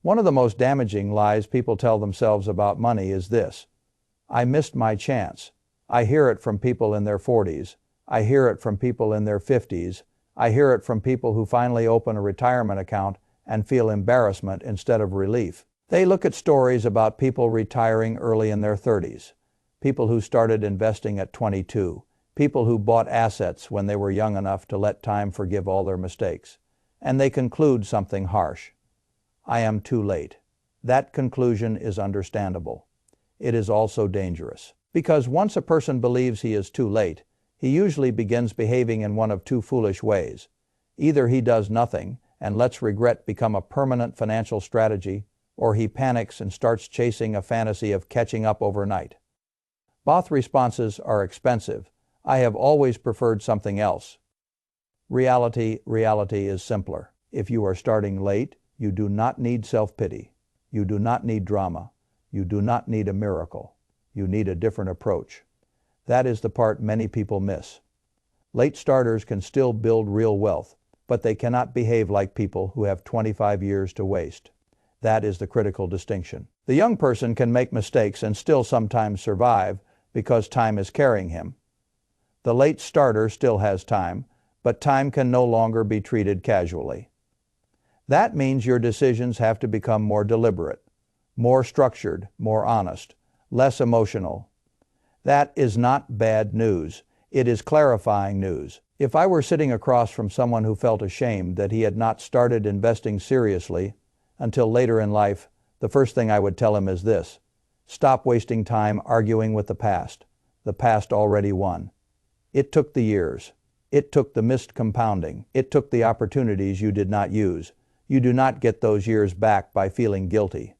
One of the most damaging lies people tell themselves about money is this: I missed my chance. I hear it from people in their 40s. I hear it from people in their 50s. I hear it from people who finally open a retirement account and feel embarrassment instead of relief. They look at stories about people retiring early in their 30s, people who started investing at 22, people who bought assets when they were young enough to let time forgive all their mistakes, and they conclude something harsh. I am too late. That conclusion is understandable. It is also dangerous, because once a person believes he is too late, he usually begins behaving in one of two foolish ways. Either he does nothing and lets regret become a permanent financial strategy, or he panics and starts chasing a fantasy of catching up overnight. Both responses are expensive. I have always preferred something else. Reality is simpler. If you are starting late, you do not need self-pity. You do not need drama. You do not need a miracle. You need a different approach. That is the part many people miss. Late starters can still build real wealth, but they cannot behave like people who have 25 years to waste. That is the critical distinction. The young person can make mistakes and still sometimes survive because time is carrying him. The late starter still has time, but time can no longer be treated casually. That means your decisions have to become more deliberate, more structured, more honest, less emotional. That is not bad news. It is clarifying news. If I were sitting across from someone who felt ashamed that he had not started investing seriously until later in life, the first thing I would tell him is this: stop wasting time arguing with the past. The past already won. It took the years. It took the missed compounding. It took the opportunities you did not use. You do not get those years back by feeling guilty.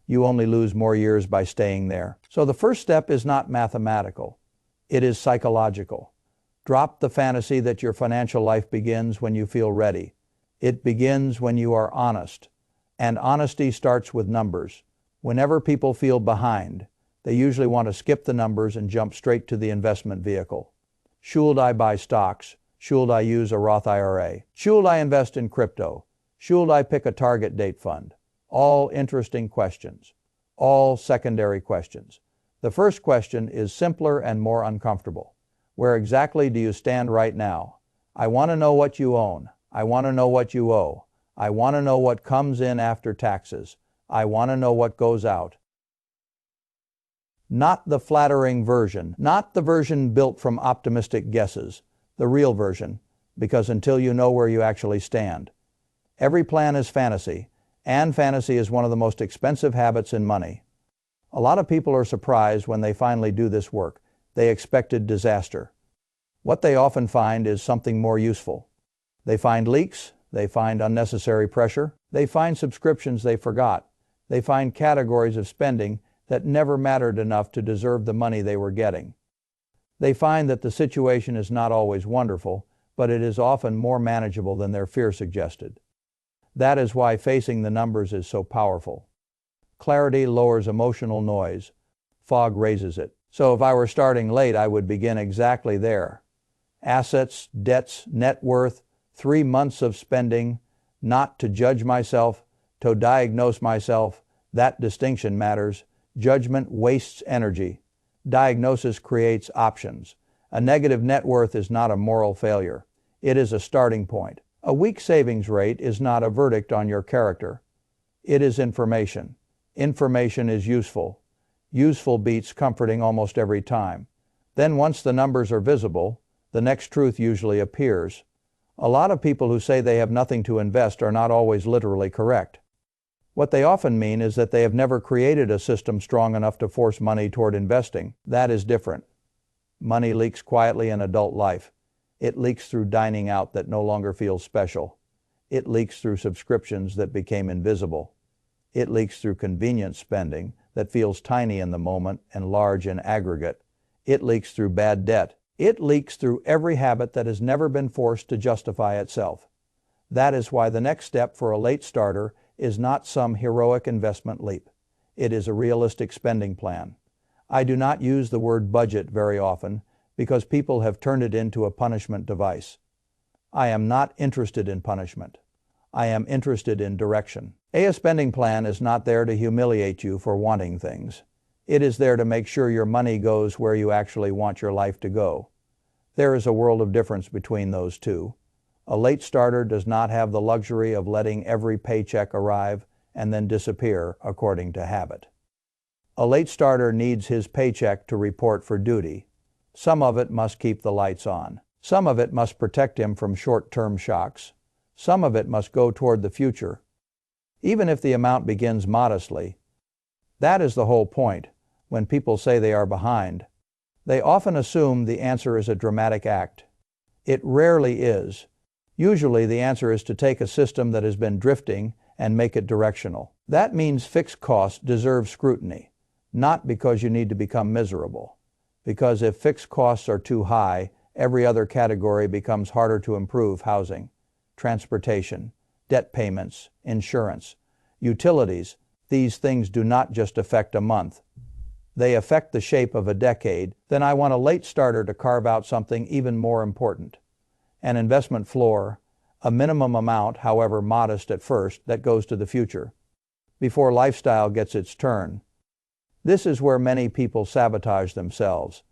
You only lose more years by staying there. So the first step is not mathematical. It is psychological. Drop the fantasy that your financial life begins when you feel ready. It begins when you are honest. And honesty starts with numbers. Whenever people feel behind, they usually want to skip the numbers and jump straight to the investment vehicle. Should I buy stocks? Should I use a Roth IRA? Should I invest in crypto? Should I pick a target date fund? All interesting questions. All secondary questions. The first question is simpler and more uncomfortable. Where exactly do you stand right now? I want to know what you own. I want to know what you owe. I want to know what comes in after taxes. I want to know what goes out. Not the flattering version, not the version built from optimistic guesses, the real version, because until you know where you actually stand. Every plan is fantasy, and fantasy is one of the most expensive habits in money. A lot of people are surprised when they finally do this work. They expected disaster. What they often find is something more useful. They find leaks, they find unnecessary pressure, they find subscriptions they forgot, they find categories of spending that never mattered enough to deserve the money they were getting. They find that the situation is not always wonderful, but it is often more manageable than their fear suggested. That is why facing the numbers is so powerful. Clarity lowers emotional noise. Fog raises it. So if I were starting late, I would begin exactly there. Assets, debts, net worth, 3 months of spending, not to judge myself, to diagnose myself. That distinction matters. Judgment wastes energy. Diagnosis creates options. A negative net worth is not a moral failure. It is a starting point. A weak savings rate is not a verdict on your character. It is information. Information is useful. Useful beats comforting almost every time. Then once the numbers are visible, the next truth usually appears. A lot of people who say they have nothing to invest are not always literally correct. What they often mean is that they have never created a system strong enough to force money toward investing. That is different. Money leaks quietly in adult life. It leaks through dining out that no longer feels special. It leaks through subscriptions that became invisible. It leaks through convenience spending that feels tiny in the moment and large in aggregate. It leaks through bad debt. It leaks through every habit that has never been forced to justify itself. That is why the next step for a late starter is not some heroic investment leap. It is a realistic spending plan. I do not use the word budget very often because people have turned it into a punishment device. I am not interested in punishment. I am interested in direction. A spending plan is not there to humiliate you for wanting things. It is there to make sure your money goes where you actually want your life to go. There is a world of difference between those two. A late starter does not have the luxury of letting every paycheck arrive and then disappear according to habit. A late starter needs his paycheck to report for duty. Some of it must keep the lights on. Some of it must protect him from short-term shocks. Some of it must go toward the future. Even if the amount begins modestly, that is the whole point. When people say they are behind, they often assume the answer is a dramatic act. It rarely is. Usually the answer is to take a system that has been drifting and make it directional. That means fixed costs deserve scrutiny, not because you need to become miserable. Because if fixed costs are too high, every other category becomes harder to improve: housing, transportation, debt payments, insurance, utilities. These things do not just affect a month. They affect the shape of a decade. Then I want a late starter to carve out something even more important. An investment floor, a minimum amount, however modest at first, that goes to the future, before lifestyle gets its turn. This is where many people sabotage themselves.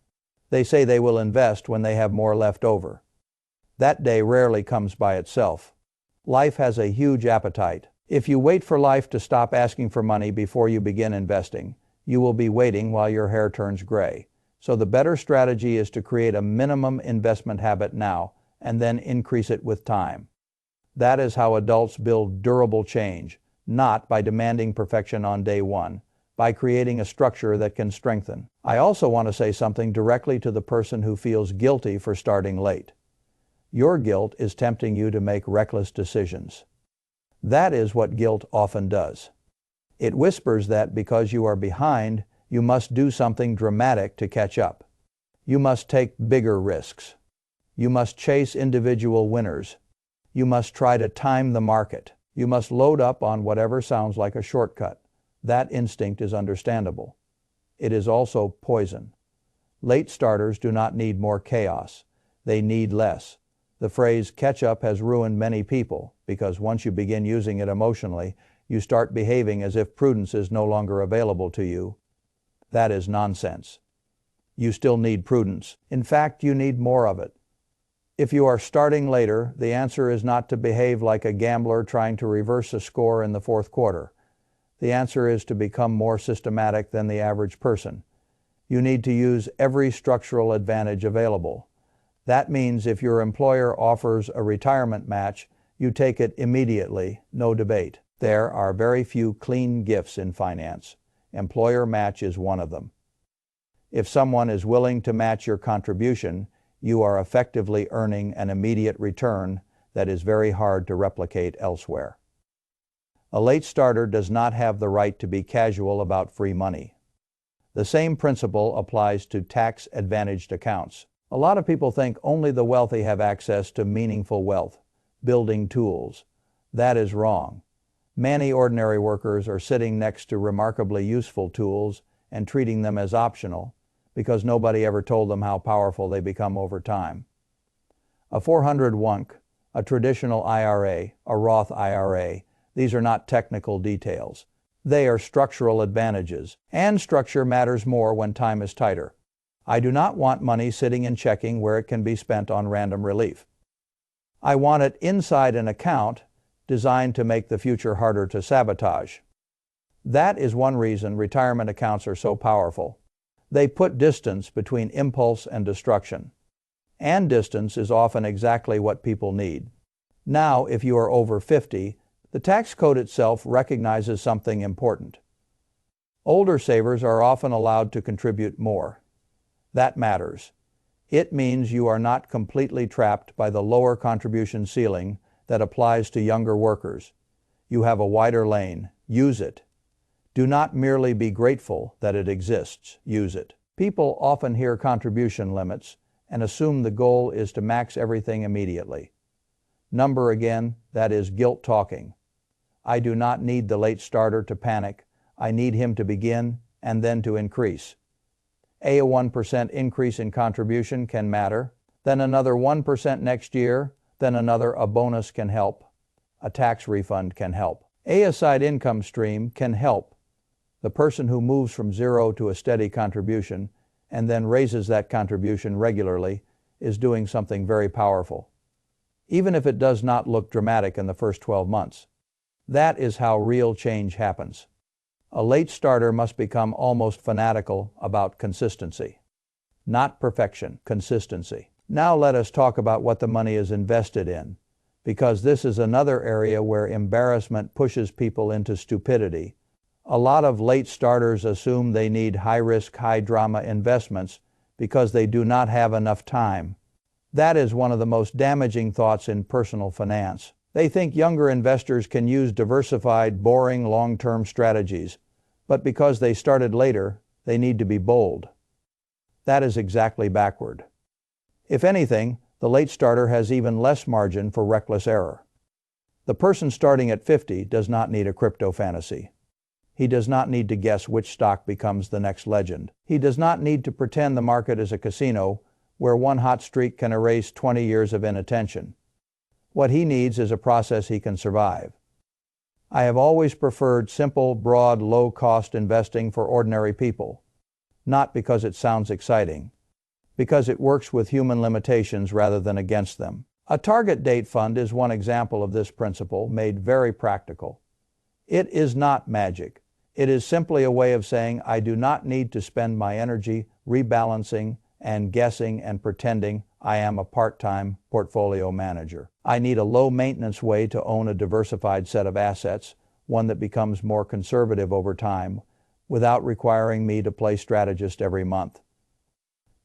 They say they will invest when they have more left over. That day rarely comes by itself. Life has a huge appetite. If you wait for life to stop asking for money before you begin investing, you will be waiting while your hair turns gray. So the better strategy is to create a minimum investment habit now and then increase it with time. That is how adults build durable change, not by demanding perfection on day one, by creating a structure that can strengthen. I also want to say something directly to the person who feels guilty for starting late. Your guilt is tempting you to make reckless decisions. That is what guilt often does. It whispers that because you are behind, you must do something dramatic to catch up. You must take bigger risks. You must chase individual winners. You must try to time the market. You must load up on whatever sounds like a shortcut. That instinct is understandable. It is also poison. Late starters do not need more chaos. They need less. The phrase catch up has ruined many people because once you begin using it emotionally, you start behaving as if prudence is no longer available to you. That is nonsense. You still need prudence. In fact, you need more of it. If you are starting later, the answer is not to behave like a gambler trying to reverse a score in the fourth quarter. The answer is to become more systematic than the average person. You need to use every structural advantage available. That means if your employer offers a retirement match, you take it immediately, no debate. There are very few clean gifts in finance. Employer match is one of them. If someone is willing to match your contribution, you are effectively earning an immediate return that is very hard to replicate elsewhere. A late starter does not have the right to be casual about free money. The same principle applies to tax-advantaged accounts. A lot of people think only the wealthy have access to meaningful wealth, building tools. That is wrong. Many ordinary workers are sitting next to remarkably useful tools and treating them as optional because nobody ever told them how powerful they become over time. A 401k, a traditional IRA, a Roth IRA, these are not technical details. They are structural advantages, and structure matters more when time is tighter. I do not want money sitting in checking where it can be spent on random relief. I want it inside an account designed to make the future harder to sabotage. That is one reason retirement accounts are so powerful. They put distance between impulse and destruction. And distance is often exactly what people need. Now, if you are over 50, the tax code itself recognizes something important. Older savers are often allowed to contribute more. That matters. It means you are not completely trapped by the lower contribution ceiling that applies to younger workers. You have a wider lane. Use it. Do not merely be grateful that it exists. Use it. People often hear contribution limits and assume the goal is to max everything immediately. Number again, that is guilt talking. I do not need the late starter to panic. I need him to begin and then to increase. A 1% increase in contribution can matter, then another 1% next year, then another. A bonus can help. A tax refund can help. A side income stream can help. The person who moves from zero to a steady contribution and then raises that contribution regularly is doing something very powerful, even if it does not look dramatic in the first 12 months. That is how real change happens. A late starter must become almost fanatical about consistency. Not perfection, consistency. Now let us talk about what the money is invested in, because this is another area where embarrassment pushes people into stupidity. A lot of late starters assume they need high-risk, high-drama investments because they do not have enough time. That is one of the most damaging thoughts in personal finance. They think younger investors can use diversified, boring, long-term strategies, but because they started later, they need to be bold. That is exactly backward. If anything, the late starter has even less margin for reckless error. The person starting at 50 does not need a crypto fantasy. He does not need to guess which stock becomes the next legend. He does not need to pretend the market is a casino where one hot streak can erase 20 years of inattention. What he needs is a process he can survive. I have always preferred simple, broad, low-cost investing for ordinary people, not because it sounds exciting, because it works with human limitations rather than against them. A target date fund is one example of this principle made very practical. It is not magic. It is simply a way of saying I do not need to spend my energy rebalancing and guessing and pretending I am a part-time portfolio manager. I need a low-maintenance way to own a diversified set of assets, one that becomes more conservative over time, without requiring me to play strategist every month.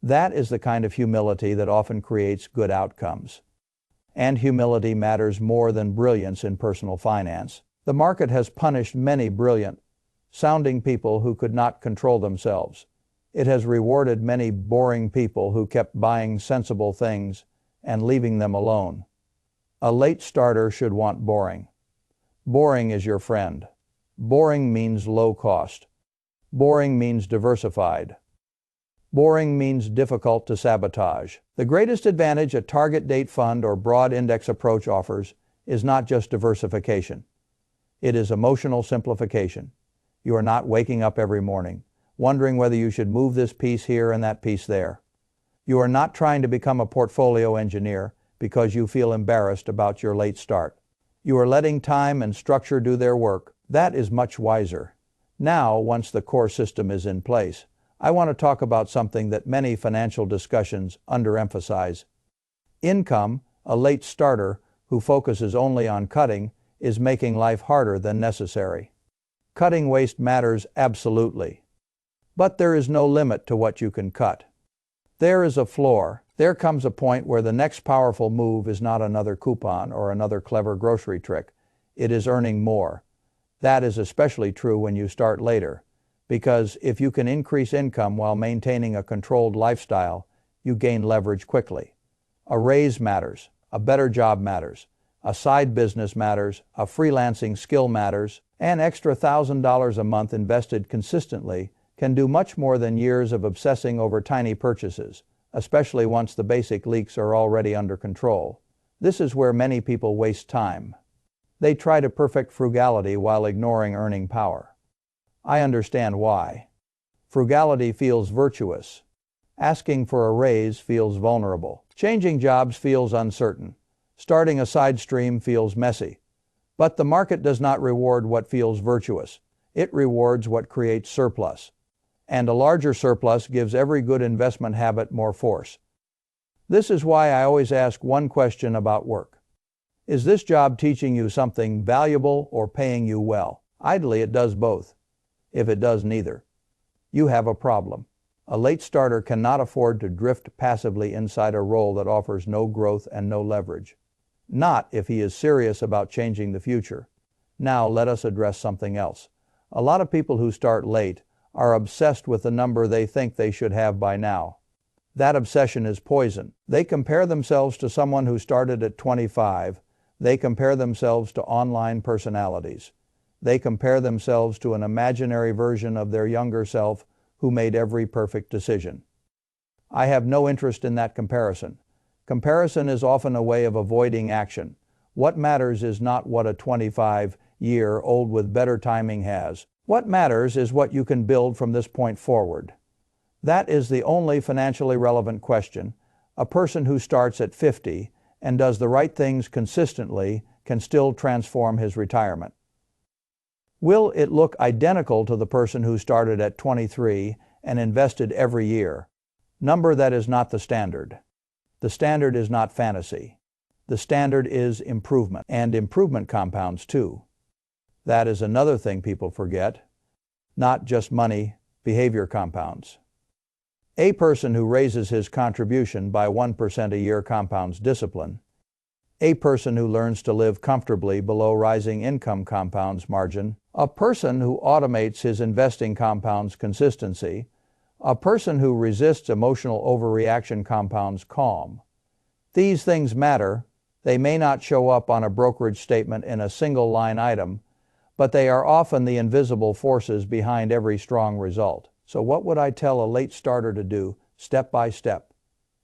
That is the kind of humility that often creates good outcomes. And humility matters more than brilliance in personal finance. The market has punished many brilliant sounding people who could not control themselves. It has rewarded many boring people who kept buying sensible things and leaving them alone. A late starter should want boring. Boring is your friend. Boring means low cost. Boring means diversified. Boring means difficult to sabotage. The greatest advantage a target date fund or broad index approach offers is not just diversification. It is emotional simplification. You are not waking up every morning wondering whether you should move this piece here and that piece there. You are not trying to become a portfolio engineer because you feel embarrassed about your late start. You are letting time and structure do their work. That is much wiser. Now, once the core system is in place, I want to talk about something that many financial discussions underemphasize. Income. A late starter who focuses only on cutting is making life harder than necessary. Cutting waste matters absolutely. But there is no limit to what you can cut. There is a floor. There comes a point where the next powerful move is not another coupon or another clever grocery trick. It is earning more. That is especially true when you start later, because if you can increase income while maintaining a controlled lifestyle, you gain leverage quickly. A raise matters. A better job matters. A side business matters. A freelancing skill matters. An extra $1,000 a month invested consistently can do much more than years of obsessing over tiny purchases, especially once the basic leaks are already under control. This is where many people waste time. They try to perfect frugality while ignoring earning power. I understand why. Frugality feels virtuous. Asking for a raise feels vulnerable. Changing jobs feels uncertain. Starting a side stream feels messy. But the market does not reward what feels virtuous. It rewards what creates surplus. And a larger surplus gives every good investment habit more force. This is why I always ask one question about work. Is this job teaching you something valuable or paying you well? Ideally, it does both. If it does neither, you have a problem. A late starter cannot afford to drift passively inside a role that offers no growth and no leverage. Not if he is serious about changing the future. Now let us address something else. A lot of people who start late are obsessed with the number they think they should have by now. That obsession is poison. They compare themselves to someone who started at 25. They compare themselves to online personalities. They compare themselves to an imaginary version of their younger self who made every perfect decision. I have no interest in that comparison. Comparison is often a way of avoiding action, What matters is not what a 25-year-old with better timing has. What matters is what you can build from this point forward. That is the only financially relevant question. A person who starts at 50 and does the right things consistently can still transform his retirement. Will it look identical to the person who started at 23 and invested every year? Number, that is not the standard. The standard is not fantasy. The standard is improvement, and improvement compounds too. That is another thing people forget. Not just money, behavior compounds. A person who raises his contribution by 1% a year compounds discipline. A person who learns to live comfortably below rising income compounds margin. A person who automates his investing compounds consistency. A person who resists emotional overreaction compounds calm. These things matter. They may not show up on a brokerage statement in a single line item, but they are often the invisible forces behind every strong result. So what would I tell a late starter to do, step by step,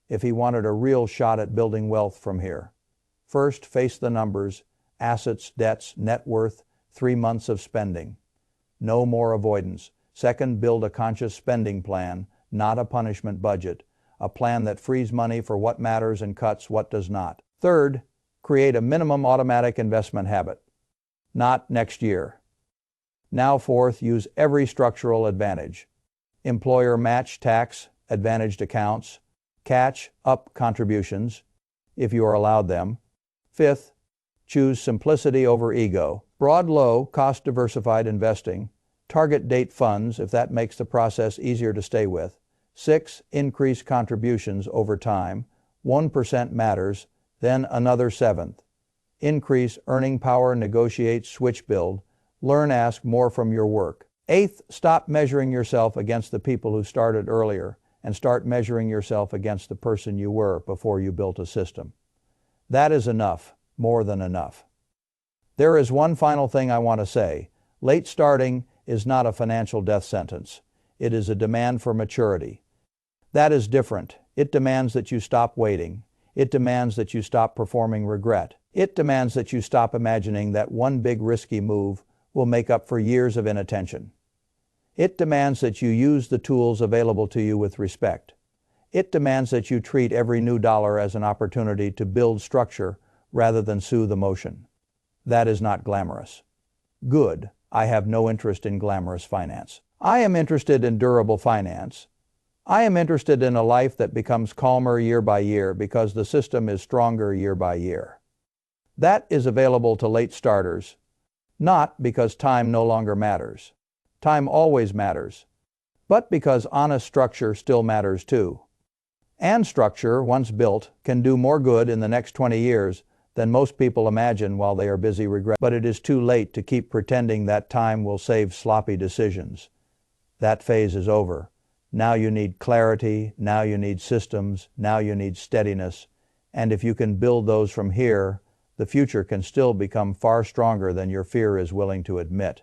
if he wanted a real shot at building wealth from here? First, face the numbers, assets, debts, net worth, 3 months of spending. No more avoidance. Second, build a conscious spending plan, not a punishment budget, a plan that frees money for what matters and cuts what does not. Third, create a minimum automatic investment habit. Not next year. Now fourth, use every structural advantage. Employer match tax, advantaged accounts, catch up contributions, if you are allowed them. Fifth, choose simplicity over ego. Broad low cost diversified investing. Target date funds if that makes the process easier to stay with. 6. Increase contributions over time. 1% matters, then another 7th. Increase earning power, negotiate, switch, build. Learn, ask more from your work. 8th, stop measuring yourself against the people who started earlier and start measuring yourself against the person you were before you built a system. That is enough, more than enough. There is one final thing I want to say. Late starting is not a financial death sentence. It is a demand for maturity. That is different. It demands that you stop waiting. It demands that you stop performing regret. It demands that you stop imagining that one big risky move will make up for years of inattention. It demands that you use the tools available to you with respect. It demands that you treat every new dollar as an opportunity to build structure rather than soothe emotion. That is not glamorous. Good. I have no interest in glamorous finance. I am interested in durable finance. I am interested in a life that becomes calmer year by year because the system is stronger year by year. That is available to late starters, not because time no longer matters. Time always matters, but because honest structure still matters too. And structure, once built, can do more good in the next 20 years than most people imagine while they are busy regretting. But it is too late to keep pretending that time will save sloppy decisions. That phase is over. Now you need clarity, now you need systems, now you need steadiness. And if you can build those from here, the future can still become far stronger than your fear is willing to admit.